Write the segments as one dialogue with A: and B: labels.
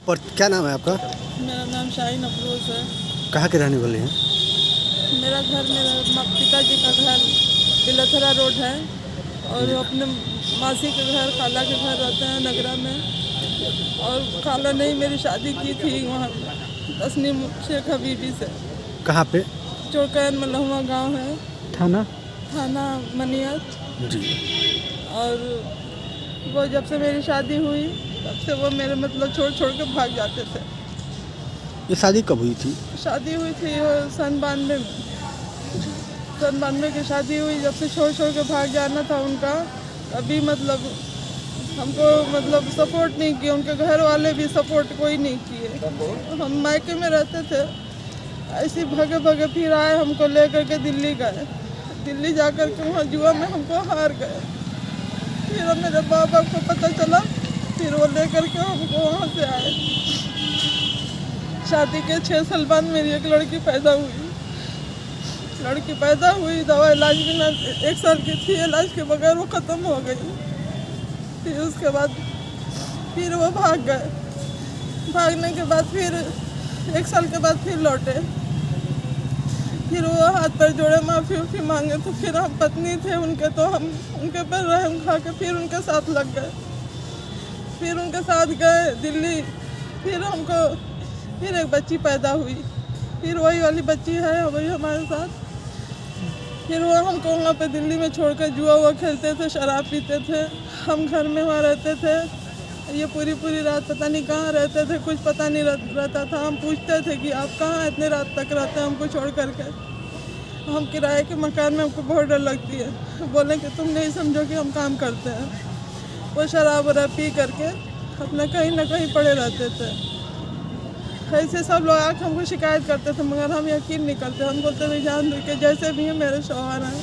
A: और क्या नाम है आपका?
B: मेरा नाम शाहीन अफरोज़ है।
A: कहाँ के रहने वाले हैं?
B: मेरा घर मेरा पिताजी का घर बिलथरा रोड है और
A: जी।
B: अपने मासी के घर खाला के घर रहते हैं नगरा में। और खाला ने ही मेरी शादी की थी वहाँ तस्नीम शेख हबीबी से।
A: कहाँ पे?
B: चौकैन मलहुआ गांव है,
A: थाना?
B: थाना मनियत।
A: जी।
B: और वो जब से मेरी शादी हुई तब से वो मेरे मतलब छोड़ छोड़ के भाग जाते थे।
A: ये शादी कब हुई थी?
B: शादी हुई थी सन 92 में। सन 92 की शादी हुई। जब से छोड़ छोड़ के भाग जाना था उनका, अभी मतलब हमको मतलब सपोर्ट नहीं किया, उनके घर वाले भी सपोर्ट कोई नहीं किए। हम मायके में रहते थे, ऐसे भगे भगे फिर आए, हमको ले करके दिल्ली गए। दिल्ली जा कर के वहाँ जुआ में हमको हार गए। फिर अब मेरे बाबा को पता चला, फिर वो ले करके हमको वहाँ से आए। शादी के 6 साल बाद मेरी एक लड़की पैदा हुई। लड़की पैदा हुई, दवा इलाज बिना 1 साल की थी, इलाज के बगैर वो ख़त्म हो गई। फिर उसके बाद फिर वो भाग गए। भागने के बाद फिर 1 साल के बाद फिर लौटे। फिर वो हाथ पर जोड़े माफ़ी उफ़ी मांगे, तो फिर हम पत्नी थे उनके, तो हम उनके पर रहम खा के फिर उनके साथ लग गए। फिर उनके साथ गए दिल्ली। फिर हमको फिर एक बच्ची पैदा हुई। फिर वही वाली बच्ची है वही हमारे साथ। फिर वो हमको वहाँ पे दिल्ली में छोड़ कर जुआ हुआ खेलते थे, शराब पीते थे। हम घर में वहाँ रहते थे। ये पूरी पूरी रात पता नहीं कहाँ रहते थे, कुछ पता नहीं रहता था। हम पूछते थे कि आप कहाँ इतने रात तक रहते हैं हमको छोड़ करके। हम किराए के मकान में, हमको बहुत डर लगती है। बोले कि तुम नहीं समझो कि हम काम करते हैं। वो शराब वराब पी करके अपना कहीं ना कहीं पड़े रहते थे। ऐसे सब लोग आके हमको शिकायत करते थे, मगर हम यकीन नहीं करते। हम बोलते थे जान दे के जैसे भी हैं मेरे शौहर हैं।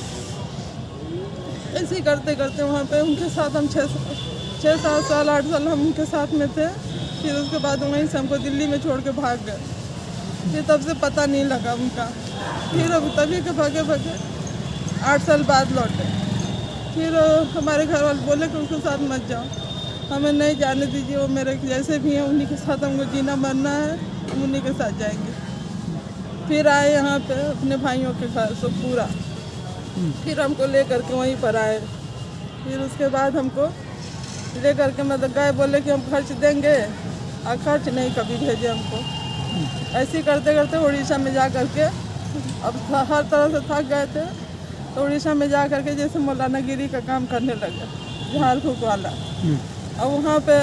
B: ऐसे ही करते करते वहाँ पे उनके साथ हम 6-7 साल 8 साल हम उनके साथ में थे। फिर उसके बाद वहीं से हमको दिल्ली में छोड़ के भाग गए। फिर तब से पता नहीं लगा उनका। फिर अब तभी के भागे भागे 8 साल बाद लौटे। फिर हमारे घर वाले बोले कि उसके साथ मत जाओ, हमें नहीं जाने दीजिए, वो मेरे जैसे भी हैं उन्हीं के साथ हमको जीना मरना है, हम उन्हीं के साथ जाएंगे। फिर आए यहाँ पे अपने भाइयों के घर सब पूरा। फिर हमको ले करके वहीं पर आए। फिर उसके बाद हमको ले करके मतलब गए, बोले कि हम खर्च देंगे, और खर्च नहीं कभी भेजे हमको। ऐसे ही करते करते उड़ीसा में जा करके अब हर तरह से थक गए थे, तो उड़ीसा में जा करके जैसे मौलाना गिरी का काम करने लगे, झाड़ फूक वाला। और वहाँ पे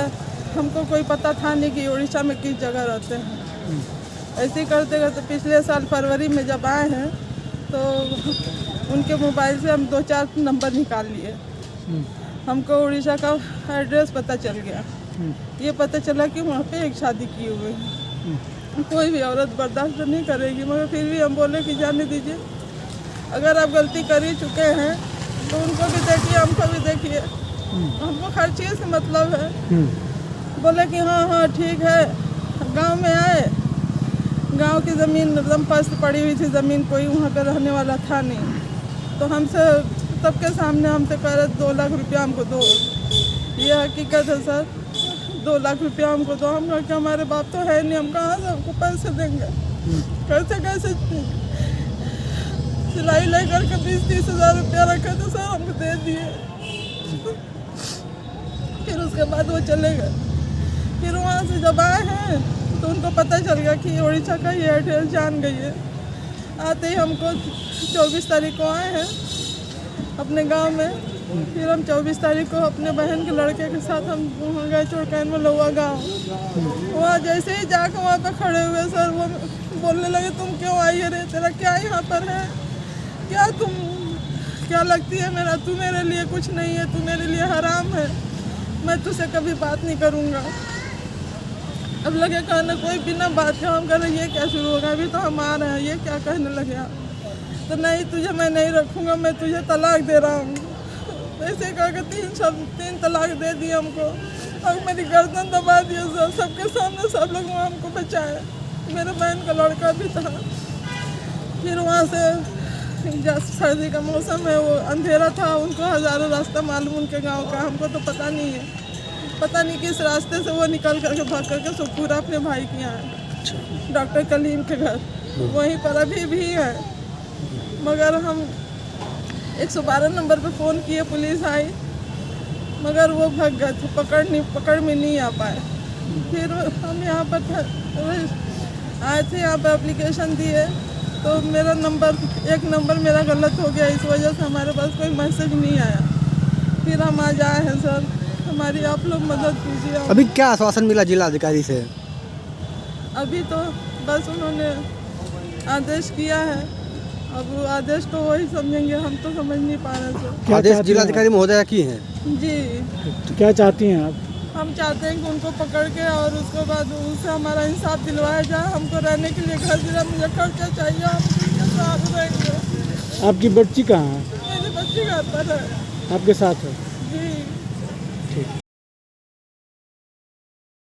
B: हमको कोई पता था नहीं कि उड़ीसा में किस जगह रहते हैं। ऐसे ही करते करते पिछले साल फरवरी में जब आए हैं, तो उनके मोबाइल से हम 2-4 नंबर निकाल लिए। हमको उड़ीसा का एड्रेस पता चल गया। ये पता चला कि वहाँ पे एक शादी की हुई है। कोई भी औरत बर्दाश्त नहीं करेगी, मगर फिर भी हम बोले कि जाने दीजिए, अगर आप गलती कर ही चुके हैं तो उनको भी देखिए, हमको भी देखिए, हमको हर चीज़ से मतलब है। बोले कि हाँ हाँ ठीक है। गांव में आए, गांव की ज़मीन एकदम पस्त पड़ी हुई थी ज़मीन, कोई वहाँ पे रहने वाला था नहीं। तो हमसे सबके सामने हमसे कह रहे 2 लाख रुपया हमको दो। ये हकीकत है सर, 2 लाख रुपया हमको दो। हम कहा कि हमारे बाप तो है नहीं, हम कहाँ से हमको पैसे देंगे। कैसे कैसे सिलाई ले करके 20-30 हज़ार रुपया रखे थे सर, हमको दे दिए। फिर उसके बाद वो चले गए। फिर वहाँ से जब आए हैं तो उनको पता चल गया कि उड़ीसा का ये एड्रेस जान गई है। आते ही हमको 24 तारीख को आए हैं अपने गांव में। फिर हम 24 तारीख को अपने बहन के लड़के के साथ हम वहाँ गए चौकैन में मलहुआ गाँव। वहाँ जैसे ही जाकर वहाँ पर खड़े हुए सर, वो बोलने लगे तुम क्यों आई है रे, तेरा क्या यहाँ पर है, क्या तुम क्या लगती है मेरा, तू मेरे लिए कुछ नहीं है, तू मेरे लिए हराम है, मैं तुझसे कभी बात नहीं करूँगा। अब लगे कहने कोई बिना बात के, हम कह रहे ये क्या शुरू होगा, अभी तो हम आ रहे हैं, ये क्या कहने लगे आप। तो नहीं तुझे मैं नहीं रखूँगा, मैं तुझे तलाक दे रहा हूँ। ऐसे करके 3 तलाक दे दिए हमको, और मेरी गर्दन दबा दिए सर, सबके सामने सब लोग वहाँ हमको बचाए। मेरे बहन का लड़का भी था। फिर वहाँ से सर्दी का मौसम है, वो अंधेरा था, उनको हज़ारों रास्ता मालूम उनके गांव का, हमको तो पता नहीं है। पता नहीं किस रास्ते से वो निकल करके भाग करके सुखपुरा अपने भाई के यहाँ है,
A: अच्छा।
B: डॉक्टर कलीम के घर, वहीं पर अभी भी है। मगर हम 112 नंबर पे फ़ोन किए, पुलिस आई, मगर वो भाग गए थे, पकड़ में नहीं आ पाए। फिर हम यहाँ पर आए थे, यहाँ पर एप्लीकेशन दिए, तो मेरा एक नंबर मेरा गलत हो गया, इस वजह से हमारे पास कोई मैसेज नहीं आया। फिर हम आज आए हैं सर, हमारी आप लोग मदद कीजिए।
A: अभी क्या आश्वासन मिला जिला अधिकारी से?
B: अभी तो बस उन्होंने आदेश किया है, अब वो आदेश तो वही समझेंगे, हम तो समझ नहीं पा रहे सर।
A: आदेश जिलाधिकारी महोदया की हैं?
B: जी,
C: तो क्या चाहती हैं आप?
B: हम चाहते हैं कि उनको पकड़ के और उसके बाद उनसे हमारा इंसाफ दिलवाया जाए। हमको रहने के लिए घर दिला, मुझे खर्चा चाहिए, हम किसके साथ रहेंगे?
C: आपकी बच्ची कहाँ है?
B: मेरी बच्ची घर पर है।
C: आपके साथ है?
B: जी।
C: ठीक।